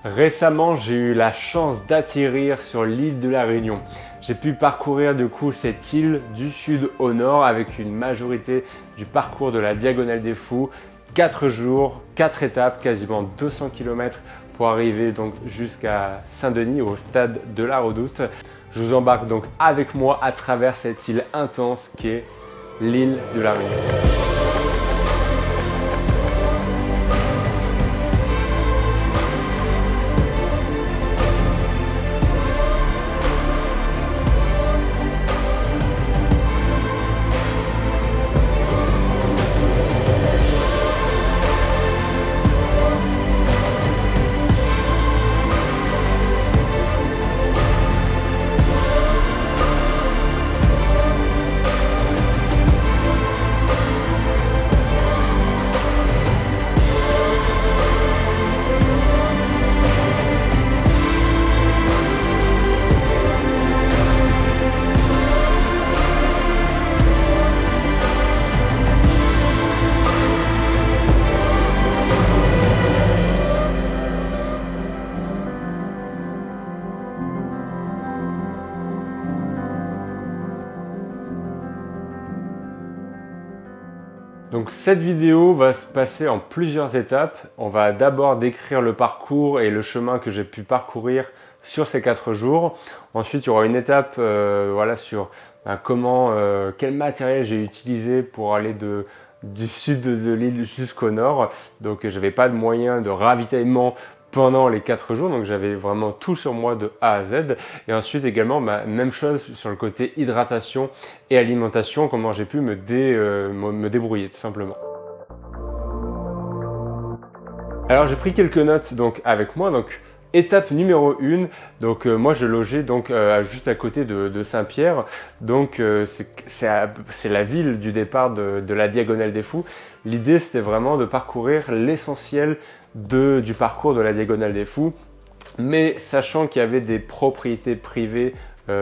Récemment, j'ai eu la chance d'atterrir sur l'île de la Réunion. J'ai pu parcourir du coup cette île du sud au nord avec une majorité du parcours de la Diagonale des Fous. 4 jours, 4 étapes, quasiment 200 km pour arriver donc jusqu'à Saint-Denis, au stade de la Redoute. Je vous embarque donc avec moi à travers cette île intense qui est l'île de la Réunion. Donc cette vidéo va se passer en plusieurs étapes. On va d'abord décrire le parcours et le chemin que j'ai pu parcourir sur ces 4 jours. Ensuite, il y aura une étape sur quel matériel j'ai utilisé pour aller du sud de l'île jusqu'au nord. Donc je n'avais pas de moyen de ravitaillement pendant les 4 jours, donc j'avais vraiment tout sur moi de A à Z. Et ensuite également, même chose sur le côté hydratation et alimentation, comment j'ai pu me débrouiller tout simplement. Alors j'ai pris quelques notes donc avec moi. Donc étape numéro 1, donc moi je logeais donc juste à côté de Saint-Pierre, donc c'est la ville du départ de la Diagonale des Fous. L'idée c'était vraiment de parcourir l'essentiel du parcours de la Diagonale des Fous, mais sachant qu'il y avait des propriétés privées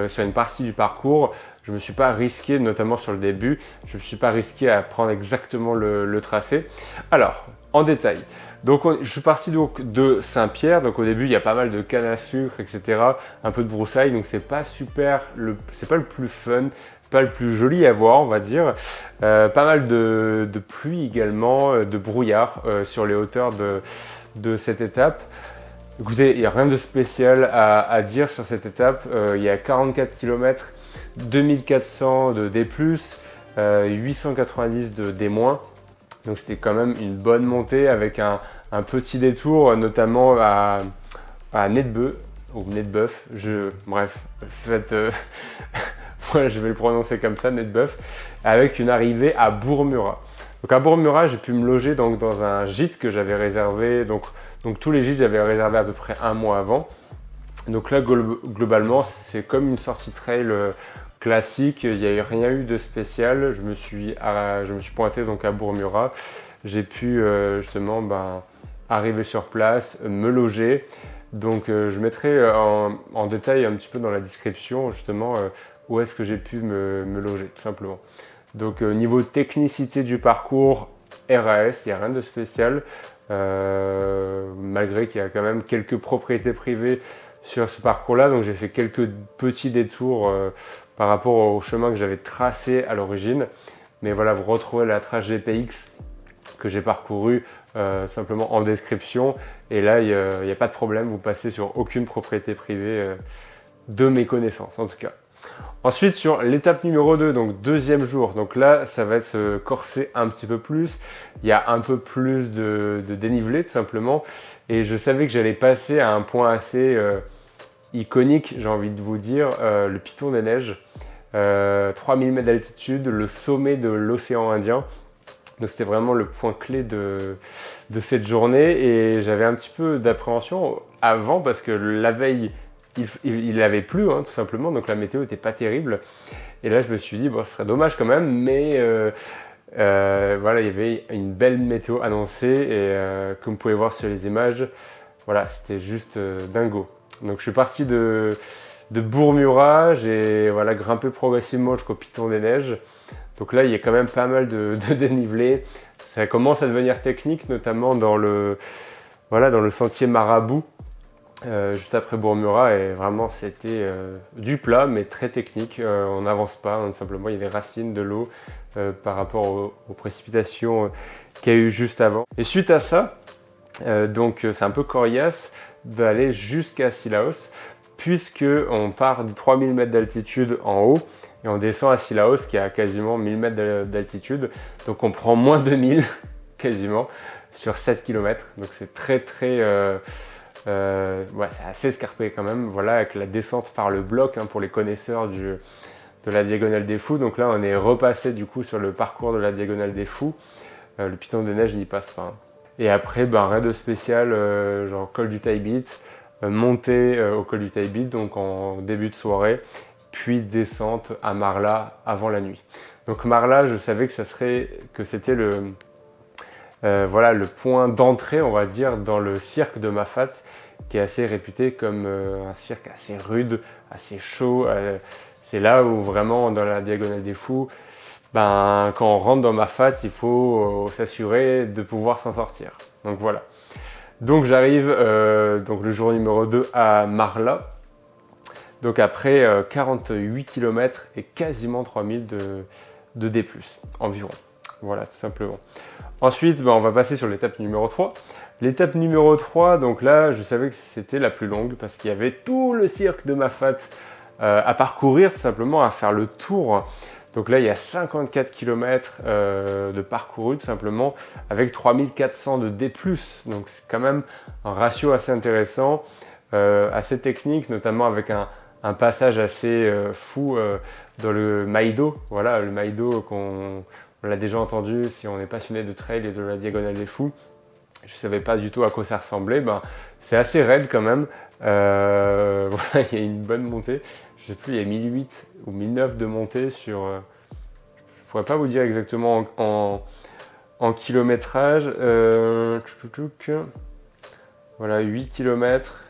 sur une partie du parcours, je ne me suis pas risqué, notamment sur le début, je ne me suis pas risqué à prendre exactement le tracé. Alors, en détail, donc je suis parti donc de Saint-Pierre, donc au début il y a pas mal de canne à sucre, etc., un peu de broussailles, donc c'est pas le plus fun, pas le plus joli à voir, on va dire. Pas mal de pluie également, de brouillard sur les hauteurs de cette étape. Écoutez, il n'y a rien de spécial à dire sur cette étape. Il y a 44 km, 2400 de D+, 890 de D-. Donc c'était quand même une bonne montée avec un petit détour, notamment à Nedbeu, ou Nedbeuf, bref, faites... Voilà, je vais le prononcer comme ça, Nedbeuf, avec une arrivée à Bourg-Murat. Donc à Bourg-Murat, j'ai pu me loger donc dans un gîte que j'avais réservé. Donc tous les gîtes, j'avais réservé à peu près un mois avant. Donc là, globalement, c'est comme une sortie trail classique. Il n'y a rien eu de spécial. Je me suis pointé donc à Bourg-Murat. J'ai pu justement arriver sur place, me loger. Donc je mettrai en détail un petit peu dans la description justement où est-ce que j'ai pu me loger tout simplement. Donc niveau technicité du parcours, RAS, il n'y a rien de spécial, malgré qu'il y a quand même quelques propriétés privées sur ce parcours-là. Donc j'ai fait quelques petits détours par rapport au chemin que j'avais tracé à l'origine. Mais voilà, vous retrouvez la trace GPX que j'ai parcouru simplement en description. Et là, il n'y a pas de problème, vous passez sur aucune propriété privée de mes connaissances en tout cas. Ensuite, sur l'étape numéro 2, donc deuxième jour, donc là, ça va être corsé un petit peu plus. Il y a un peu plus de dénivelé tout simplement. Et je savais que j'allais passer à un point assez iconique, j'ai envie de vous dire, le Piton des Neiges. 3000 mètres d'altitude, le sommet de l'océan Indien. Donc c'était vraiment le point clé de cette journée. Et j'avais un petit peu d'appréhension avant parce que la veille, il avait plu tout simplement, donc la météo n'était pas terrible. Et là je me suis dit bon, ce serait dommage quand même, mais voilà, il y avait une belle météo annoncée et comme vous pouvez voir sur les images, voilà, c'était juste dingo. Donc je suis parti de Bourg-Murat, j'ai grimpé progressivement jusqu'au Piton des Neiges. Donc là il y a quand même pas mal de dénivelé. Ça commence à devenir technique, notamment dans le sentier Marabout. juste après Bourg-Murat, et vraiment c'était du plat mais très technique. On n'avance pas, simplement il y a des racines, de l'eau par rapport aux précipitations qu'il y a eu juste avant. Et suite à ça, donc c'est un peu coriace d'aller jusqu'à Cilaos, puisque on part de 3000 mètres d'altitude en haut et on descend à Cilaos qui est à quasiment 1000 mètres d'altitude. Donc on prend moins de 1000 quasiment sur 7 km. Donc c'est ouais, c'est assez escarpé quand même, voilà, avec la descente par le bloc pour les connaisseurs de la Diagonale des Fous. Donc là on est repassé du coup sur le parcours de la Diagonale des Fous. Le piton de neige n'y passe pas. Et après, rien de spécial, genre col du Taibit, montée au col du Taibit, donc en début de soirée, puis descente à Marla avant la nuit. Donc Marla, je savais que c'était voilà, le point d'entrée, on va dire, dans le cirque de Mafat, qui est assez réputé comme un cirque assez rude, assez chaud. C'est là où vraiment, dans la Diagonale des Fous, quand on rentre dans Mafat, il faut s'assurer de pouvoir s'en sortir. Donc voilà. Donc j'arrive donc le jour numéro 2 à Marla. Donc après 48 km et quasiment 3000 de D+, environ. Voilà, tout simplement. Ensuite, on va passer sur l'étape numéro 3. L'étape numéro 3, donc là, je savais que c'était la plus longue parce qu'il y avait tout le cirque de Mafat à parcourir, tout simplement à faire le tour. Donc là, il y a 54 km de parcouru, tout simplement, avec 3400 de D+. Donc c'est quand même un ratio assez intéressant, assez technique, notamment avec un passage assez fou dans le Maïdo. Voilà, le Maïdo qu'on l'a déjà entendu si on est passionné de trail et de la Diagonale des Fous. Je ne savais pas du tout à quoi ça ressemblait. C'est assez raide quand même. Voilà, il y a une bonne montée. Je ne sais plus, il y a 1008 ou 1009 de montée sur... je ne pourrais pas vous dire exactement en kilométrage. Voilà, 8 km.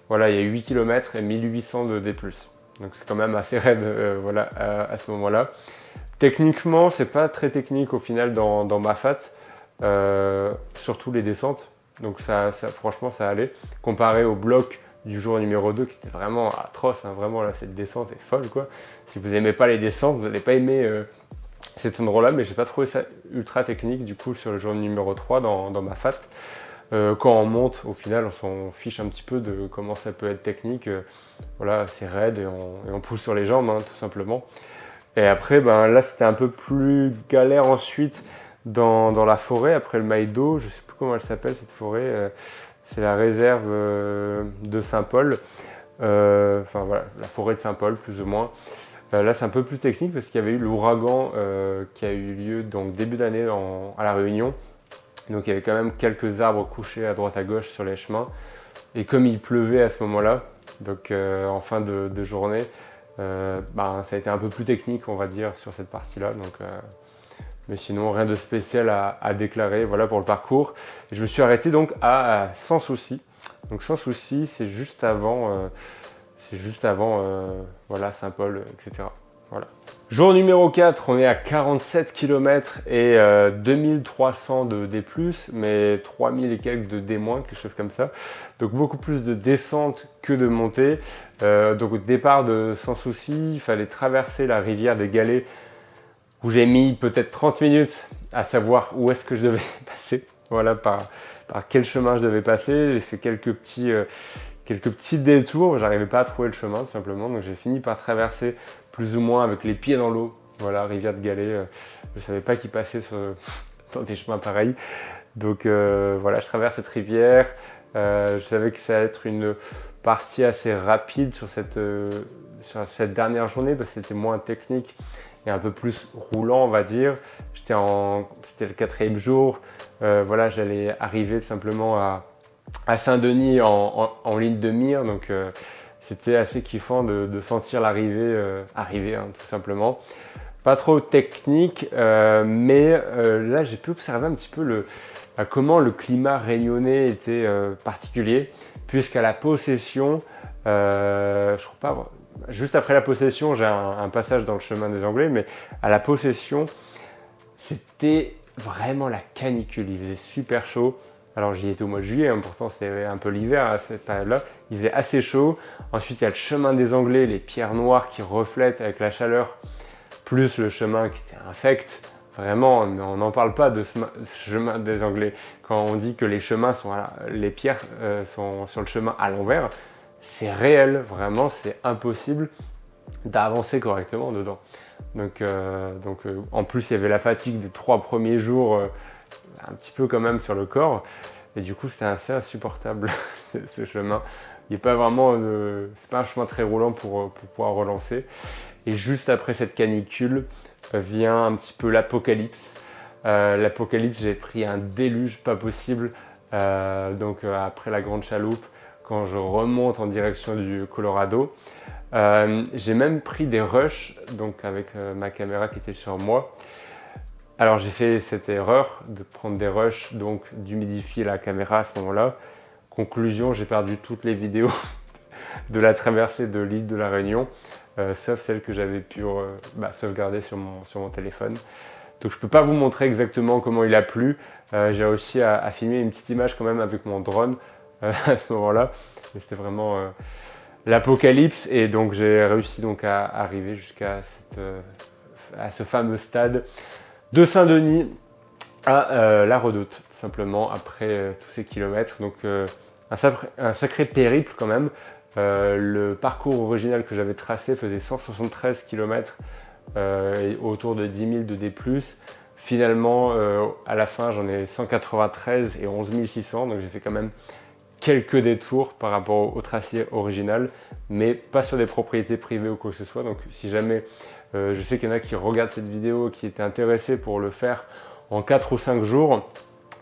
Voilà, il y a 8 km et 1800 de D+. Donc c'est quand même assez raide voilà, à ce moment-là. Techniquement, c'est pas très technique au final dans Mafat, surtout les descentes. Donc franchement, ça allait. Comparé au bloc du jour numéro 2, qui était vraiment atroce. Vraiment, là, cette descente est folle, quoi. Si vous n'aimez pas les descentes, vous n'allez pas aimer cet endroit-là. Mais j'ai pas trouvé ça ultra technique, du coup, sur le jour numéro 3 dans Mafat. Quand on monte, au final, on s'en fiche un petit peu de comment ça peut être technique. Voilà, c'est raide et on pousse sur les jambes, tout simplement. Et après, là, c'était un peu plus galère ensuite dans la forêt, après le Maïdo. Je ne sais plus comment elle s'appelle, cette forêt. C'est la réserve de Saint-Paul. Enfin, voilà, la forêt de Saint-Paul, plus ou moins. Là, c'est un peu plus technique parce qu'il y avait eu l'ouragan qui a eu lieu donc, début d'année à La Réunion. Donc, il y avait quand même quelques arbres couchés à droite à gauche sur les chemins. Et comme il pleuvait à ce moment-là, donc en fin de journée, ça a été un peu plus technique, on va dire, sur cette partie-là. Mais sinon, rien de spécial à déclarer, voilà, pour le parcours. Et je me suis arrêté donc à Sans Souci. Donc Sans Souci, c'est juste avant, voilà, Saint-Paul, etc. Voilà. Jour numéro 4, on est à 47 km et 2300 de D+, mais 3000 et quelques de D-, quelque chose comme ça. Donc beaucoup plus de descente que de montée. Donc au départ de Sans Souci, il fallait traverser la rivière des Galets, où j'ai mis peut-être 30 minutes à savoir où est-ce que je devais passer. Voilà, par quel chemin je devais passer. J'ai fait quelques petits détours, j'arrivais pas à trouver le chemin tout simplement, donc j'ai fini par traverser plus ou moins avec les pieds dans l'eau, voilà, rivière de Galets. Je savais pas qu'il passait dans des chemins pareils, donc voilà, je traverse cette rivière. Je savais que ça allait être une partie assez rapide sur cette dernière journée parce que c'était moins technique et un peu plus roulant, on va dire. C'était le 4e jour, voilà, j'allais arriver simplement à Saint-Denis en ligne de mire, donc c'était assez kiffant de sentir l'arrivée arriver, tout simplement. Pas trop technique, mais là j'ai pu observer un petit peu comment le climat réunionnais était particulier, puisqu'à la possession, je crois pas, juste après la possession, j'ai un passage dans le chemin des Anglais, mais à la possession, c'était vraiment la canicule, il faisait super chaud. Alors j'y étais au mois de juillet, hein, pourtant c'était un peu l'hiver à cette période-là. Il faisait assez chaud. Ensuite il y a le chemin des Anglais, les pierres noires qui reflètent avec la chaleur, plus le chemin qui était infect. Vraiment, on n'en parle pas de ce chemin des Anglais. Quand on dit que les chemins sont, les pierres sont sur le chemin à l'envers, c'est réel, vraiment, c'est impossible d'avancer correctement dedans. Donc, en plus, il y avait la fatigue des 3 premiers jours, un petit peu quand même sur le corps. Et du coup, c'était assez insupportable, ce chemin. Il n'est pas vraiment, c'est pas un chemin très roulant pour pouvoir relancer. Et juste après cette canicule, vient un petit peu l'apocalypse. L'apocalypse, j'ai pris un déluge pas possible. Après la Grande Chaloupe, quand je remonte en direction du Colorado, j'ai même pris des rushs, donc avec ma caméra qui était sur moi. Alors j'ai fait cette erreur de prendre des rushs, donc d'humidifier la caméra à ce moment-là. Conclusion, j'ai perdu toutes les vidéos de la traversée de l'île de la Réunion, sauf celles que j'avais pu sauvegarder sur mon téléphone. Donc je ne peux pas vous montrer exactement comment il a plu. J'ai réussi à filmer une petite image quand même avec mon drone à ce moment-là. Mais c'était vraiment l'apocalypse, et donc j'ai réussi donc à arriver jusqu'à ce fameux stade de Saint-Denis à la Redoute, simplement après tous ces kilomètres. Donc un sacré périple quand même. Le parcours original que j'avais tracé faisait 173 km et autour de 10 000 de D+. Finalement, à la fin, j'en ai 193 et 11 600, donc j'ai fait quand même quelques détours par rapport au tracé original, mais pas sur des propriétés privées ou quoi que ce soit. Donc si jamais, je sais qu'il y en a qui regardent cette vidéo, qui étaient intéressés pour le faire en 4 ou 5 jours,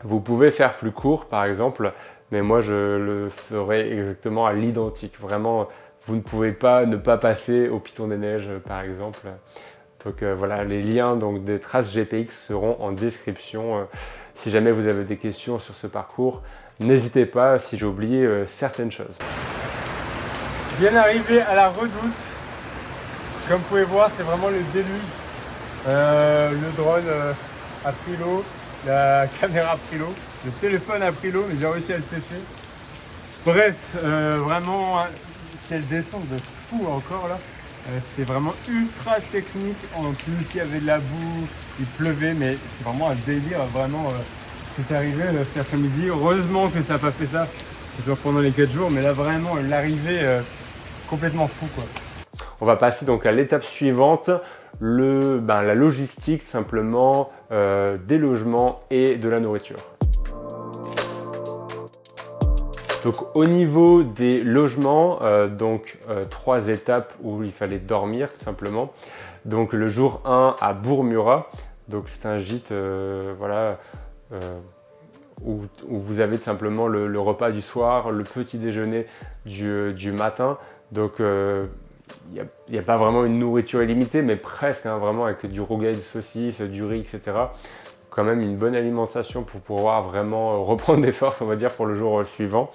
vous pouvez faire plus court par exemple, mais moi je le ferai exactement à l'identique. Vraiment, vous ne pouvez pas ne pas passer au Piton des Neiges par exemple. Donc voilà, les liens donc, des traces GPX seront en description. Si jamais vous avez des questions sur ce parcours, n'hésitez pas si j'ai oublié certaines choses. Bien arrivé à la Redoute. Comme vous pouvez voir, c'est vraiment le déluge. Le drone a pris l'eau, la caméra a pris l'eau, le téléphone a pris l'eau, mais j'ai réussi à le sécher. Bref, vraiment, quelle descente de fou encore là. C'était vraiment ultra technique. En plus, il y avait de la boue, il pleuvait, mais c'est vraiment un délire. Vraiment, c'est arrivé cet après-midi. Heureusement que ça n'a pas fait ça pendant les 4 jours, mais là vraiment l'arrivée complètement fou quoi. On va passer donc à l'étape suivante, la logistique simplement des logements et de la nourriture. Donc au niveau des logements, 3 étapes où il fallait dormir tout simplement. Donc le jour 1 à Bourg-Murat, donc c'est un gîte où vous avez tout simplement le repas du soir, le petit déjeuner du matin. Donc il n'y a pas vraiment une nourriture illimitée, mais presque, hein, vraiment avec du rougail, de saucisses, du riz, etc. Quand même une bonne alimentation pour pouvoir vraiment reprendre des forces, on va dire, pour le jour suivant.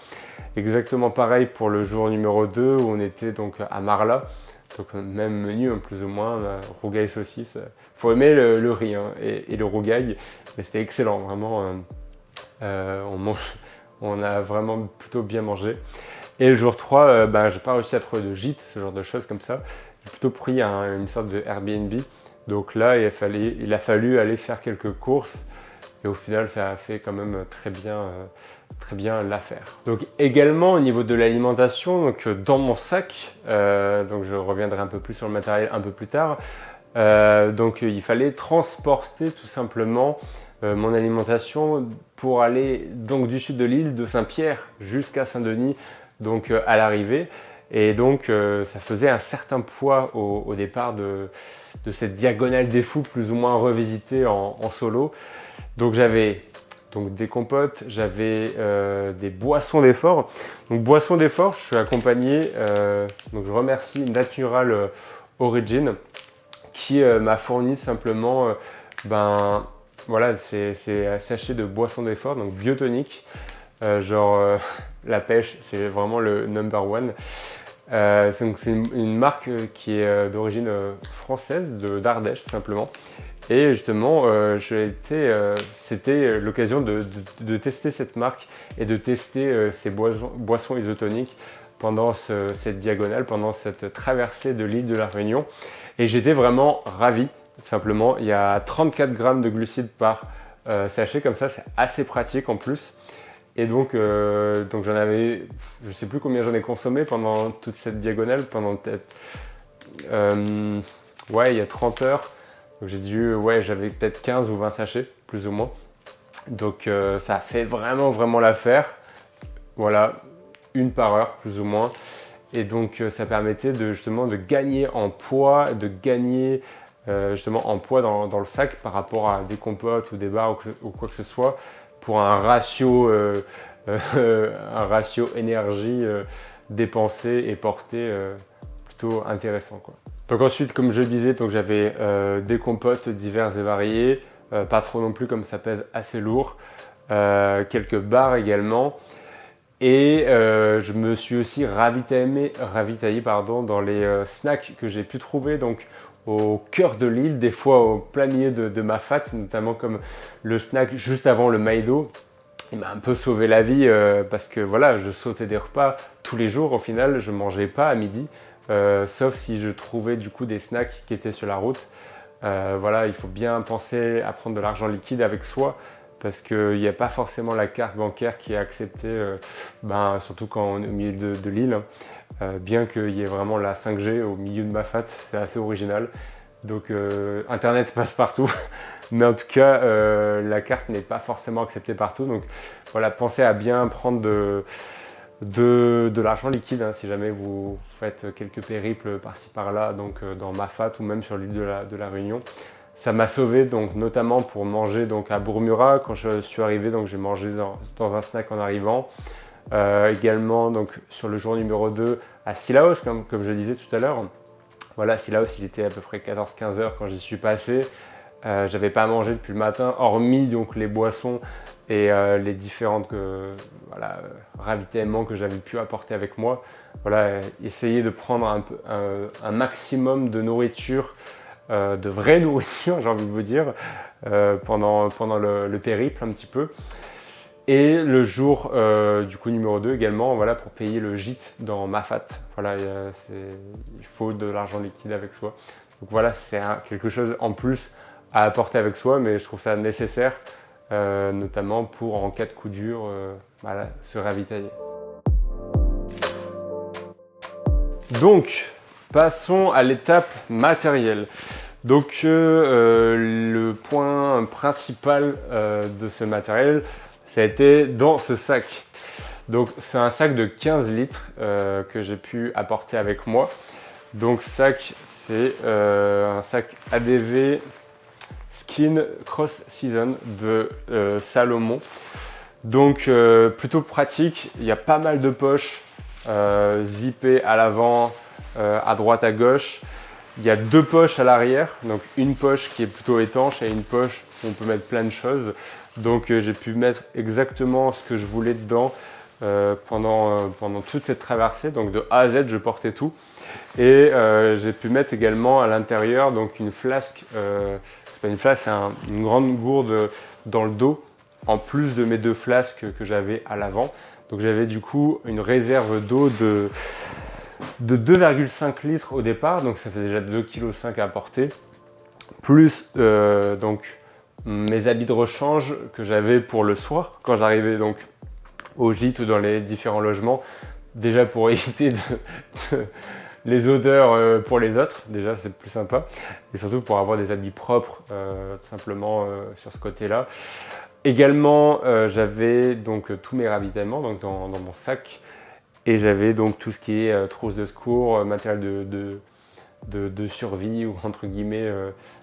Exactement pareil pour le jour numéro 2 où on était donc à Marla. Donc même menu, hein, plus ou moins, rougail, saucisse. Faut aimer le riz hein, et le rougail, mais c'était excellent, vraiment. On a vraiment plutôt bien mangé. Et le jour 3, j'ai pas réussi à trouver de gîte, ce genre de choses comme ça. J'ai plutôt pris une sorte de Airbnb. Donc là, il a fallu aller faire quelques courses. Et au final, ça a fait quand même très bien l'affaire. Donc également au niveau de l'alimentation, dans mon sac, donc je reviendrai un peu plus sur le matériel un peu plus tard. Il fallait transporter tout simplement mon alimentation pour aller donc du sud de l'île de Saint-Pierre jusqu'à Saint-Denis, donc à l'arrivée. Et donc ça faisait un certain poids au départ de cette diagonale des fous plus ou moins revisitée en solo. Donc j'avais des compotes, j'avais des boissons d'effort. Donc boissons d'effort, je suis accompagné, donc je remercie Natural Origin qui m'a fourni simplement c'est un sachet de boissons d'effort, donc biotonique, la pêche, c'est vraiment le number one. Donc c'est une marque qui est d'origine française, d'Ardèche tout simplement. Et justement, c'était l'occasion de tester cette marque et de tester ces boissons isotoniques pendant cette diagonale, pendant cette traversée de l'île de la Réunion. Et j'étais vraiment ravi, tout simplement. Il y a 34 grammes de glucides par sachet, comme ça, c'est assez pratique en plus. Et donc j'en avais, je sais plus combien j'en ai consommé pendant toute cette diagonale, pendant peut-être, ouais, il y a 30 heures. Donc j'avais peut-être 15 ou 20 sachets, plus ou moins. Donc ça a fait vraiment l'affaire. Voilà, une par heure, plus ou moins. Et donc ça permettait justement de gagner en poids, de gagner justement en poids dans le sac par rapport à des compotes ou des bars ou quoi que ce soit, pour un ratio énergie dépensée et portée plutôt intéressant, quoi. Donc ensuite, comme je le disais, donc j'avais des compotes diverses et variées, pas trop non plus comme ça pèse assez lourd, quelques barres également. Et je me suis aussi ravitaillé dans les snacks que j'ai pu trouver donc au cœur de l'île, des fois au plein milieu de Mafate, notamment comme le snack juste avant le Maïdo. Il m'a un peu sauvé la vie parce que voilà, je sautais des repas tous les jours. Au final, je mangeais pas à midi, sauf si je trouvais du coup des snacks qui étaient sur la route. Voilà, il faut bien penser à prendre de l'argent liquide avec soi, parce qu'il n'y a pas forcément la carte bancaire qui est acceptée, surtout quand on est au milieu de l'île. Bien qu'il y ait vraiment la 5G au milieu de Mafate, c'est assez original. Donc Internet passe partout, mais en tout cas la carte n'est pas forcément acceptée partout. Donc voilà, pensez à bien prendre de l'argent liquide hein, si jamais vous faites quelques périples par-ci par-là, donc dans Mafate ou même sur l'île de la Réunion. Ça m'a sauvé donc notamment pour manger donc à Bourmura quand je suis arrivé, donc j'ai mangé dans un snack en arrivant. Également donc sur le jour numéro 2 à Sillaos comme je disais tout à l'heure. Voilà, Sillaos il était à peu près 14-15 heures quand j'y suis passé. J'avais pas mangé depuis le matin, hormis donc les boissons et les différentes ravitaillements que j'avais pu apporter avec moi. Voilà, essayer de prendre un maximum de nourriture, de vraie nourriture, j'ai envie de vous dire, pendant le périple un petit peu. Et le jour du coup numéro 2 également, voilà, pour payer le gîte dans Mafate. Voilà, il faut de l'argent liquide avec soi. Donc voilà, c'est quelque chose en plus à apporter avec soi, mais je trouve ça nécessaire, notamment pour en cas de coup dur, se ravitailler. Donc, passons à l'étape matérielle. Donc, le point principal de ce matériel, ça a été dans ce sac. Donc, c'est un sac de 15 litres que j'ai pu apporter avec moi. Donc, c'est un sac ADV Skin Cross Season de Salomon. Donc, plutôt pratique. Il y a pas mal de poches zippées à l'avant, à droite, à gauche. Il y a 2 poches à l'arrière, donc une poche qui est plutôt étanche et une poche où on peut mettre plein de choses. Donc j'ai pu mettre exactement ce que je voulais dedans pendant toute cette traversée. Donc de A à Z, je portais tout. Et j'ai pu mettre également à l'intérieur donc une flasque, c'est pas une flasque, c'est une grande gourde dans le dos, en plus de mes 2 flasques que j'avais à l'avant. Donc j'avais du coup une réserve d'eau de 2,5 litres au départ, donc ça fait déjà 2,5 kg à porter, plus donc mes habits de rechange que j'avais pour le soir quand j'arrivais donc au gîte ou dans les différents logements, déjà pour éviter les odeurs pour les autres, déjà c'est plus sympa, et surtout pour avoir des habits propres tout simplement sur ce côté-là. Également j'avais donc tous mes ravitaillements donc dans mon sac. Et j'avais donc tout ce qui est trousse de secours, matériel de survie ou entre guillemets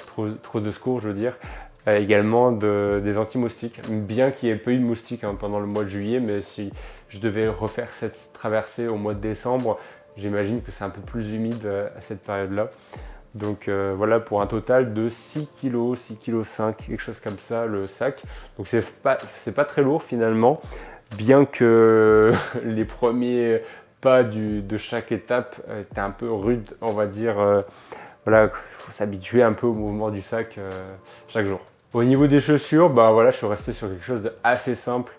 trousse de secours je veux dire. Également des anti-moustiques, bien qu'il n'y ait pas eu de moustiques pendant le mois de juillet, mais si je devais refaire cette traversée au mois de décembre, j'imagine que c'est un peu plus humide à cette période-là. Donc voilà, pour un total de 6 kg, 6,5 kg, quelque chose comme ça le sac. Donc c'est pas très lourd finalement. Bien que les premiers pas de chaque étape était un peu rude, on va dire. Voilà, il faut s'habituer un peu au mouvement du sac chaque jour. Au niveau des chaussures, bah voilà, je suis resté sur quelque chose d'assez simple.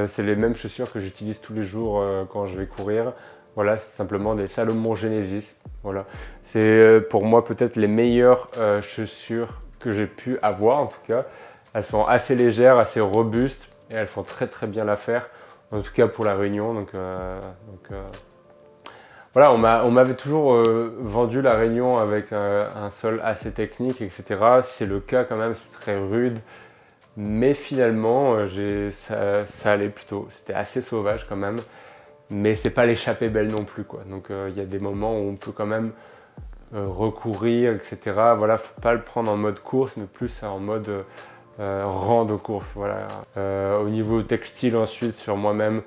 C'est les mêmes chaussures que j'utilise tous les jours quand je vais courir. Voilà, c'est simplement des Salomon Genesis. Voilà, c'est pour moi peut-être les meilleures chaussures que j'ai pu avoir en tout cas. Elles sont assez légères, assez robustes et elles font très très bien l'affaire. En tout cas pour la Réunion. Voilà, on m'avait toujours vendu la Réunion avec un sol assez technique, etc. C'est le cas quand même, c'est très rude. Mais finalement, ça allait plutôt. C'était assez sauvage quand même. Mais c'est pas l'échappée belle non plus, quoi. Donc il y a des moments où on peut quand même recourir, etc. Voilà, faut pas le prendre en mode course, mais plus en mode rang de course. Voilà. Au niveau textile ensuite, sur moi-même,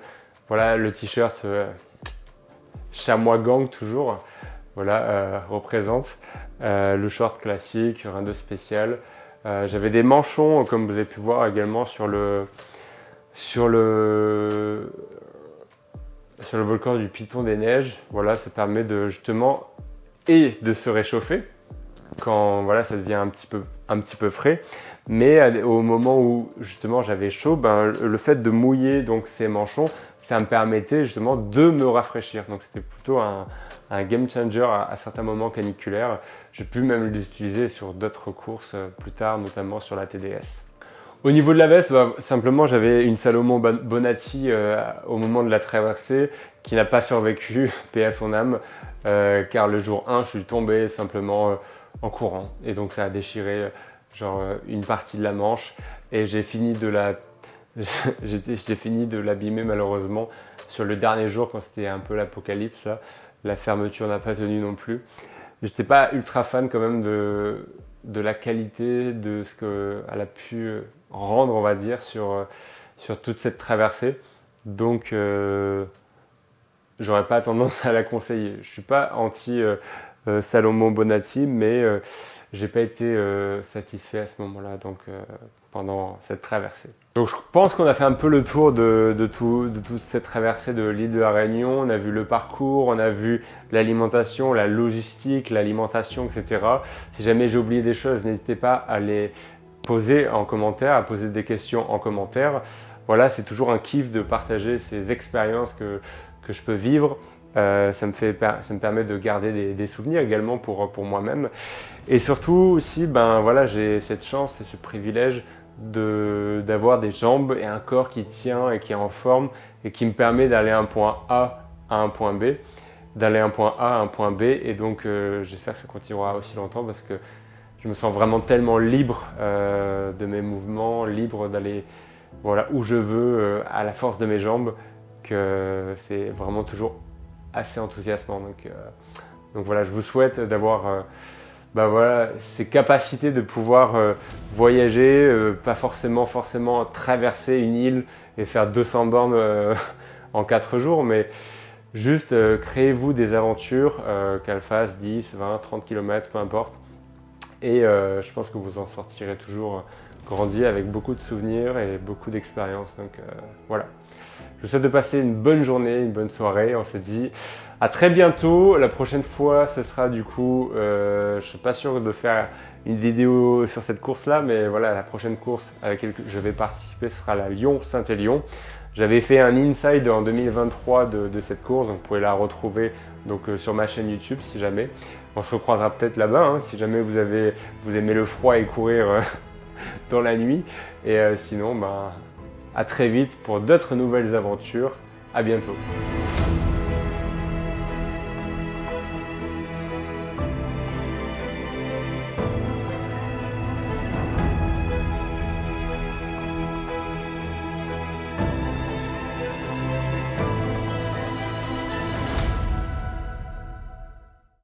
voilà, le t-shirt Chamois Gang toujours, voilà, représente. Le short classique, rien de spécial. J'avais des manchons, comme vous avez pu voir également sur le volcan du Piton des Neiges. Voilà, ça permet de justement de se réchauffer quand voilà, ça devient un petit peu frais. Mais au moment où justement j'avais chaud, le fait de mouiller donc ces manchons, ça me permettait justement de me rafraîchir. Donc c'était plutôt un game changer à certains moments caniculaires. J'ai pu même les utiliser sur d'autres courses plus tard, notamment sur la TDS. Au niveau de la veste, simplement j'avais une Salomon Bonatti au moment de la traversée qui n'a pas survécu, paix à son âme, car le jour 1 je suis tombé simplement en courant et donc ça a déchiré une partie de la manche et j'ai fini de l'abîmer malheureusement sur le dernier jour quand c'était un peu l'apocalypse. La fermeture n'a pas tenu non plus. J'étais pas ultra fan quand même de la qualité de ce qu'elle a pu rendre, on va dire, sur toute cette traversée. Donc, j'aurais pas tendance à la conseiller. Je suis pas anti Salomon Bonatti, mais j'ai pas été satisfait à ce moment-là, donc pendant cette traversée. Donc je pense qu'on a fait un peu le tour de toute cette traversée de l'île de la Réunion. On a vu le parcours, on a vu l'alimentation, la logistique, l'alimentation, etc. Si jamais j'ai oublié des choses, n'hésitez pas à les poser en commentaire, à poser des questions en commentaire. Voilà, c'est toujours un kiff de partager ces expériences que je peux vivre. Ça me permet de garder des souvenirs également pour moi-même. Et surtout aussi, voilà, j'ai cette chance et ce privilège d'avoir des jambes et un corps qui tient et qui est en forme et qui me permet d'aller d'un point A à un point B, d'aller d'un point A à un point B. Et donc j'espère que ça continuera aussi longtemps parce que je me sens vraiment tellement libre de mes mouvements, libre d'aller voilà, où je veux à la force de mes jambes que c'est vraiment toujours assez enthousiasmant. Donc voilà, je vous souhaite d'avoir voilà, ces capacités de pouvoir voyager, pas forcément traverser une île et faire 200 bornes en 4 jours, mais juste créez-vous des aventures, qu'elles fassent 10, 20, 30 km, peu importe. Et je pense que vous en sortirez toujours grandi avec beaucoup de souvenirs et beaucoup d'expériences. Donc voilà. Je vous souhaite de passer une bonne journée, une bonne soirée. On se dit à très bientôt. La prochaine fois, ce sera du coup, je ne suis pas sûr de faire une vidéo sur cette course-là, mais voilà, la prochaine course à laquelle je vais participer sera la Lyon-Saint-Élion. J'avais fait un inside en 2023 de cette course, donc vous pouvez la retrouver donc, sur ma chaîne YouTube si jamais. On se recroisera peut-être là-bas, hein, si jamais vous aimez le froid et courir dans la nuit. Et sinon, à très vite pour d'autres nouvelles aventures. À bientôt.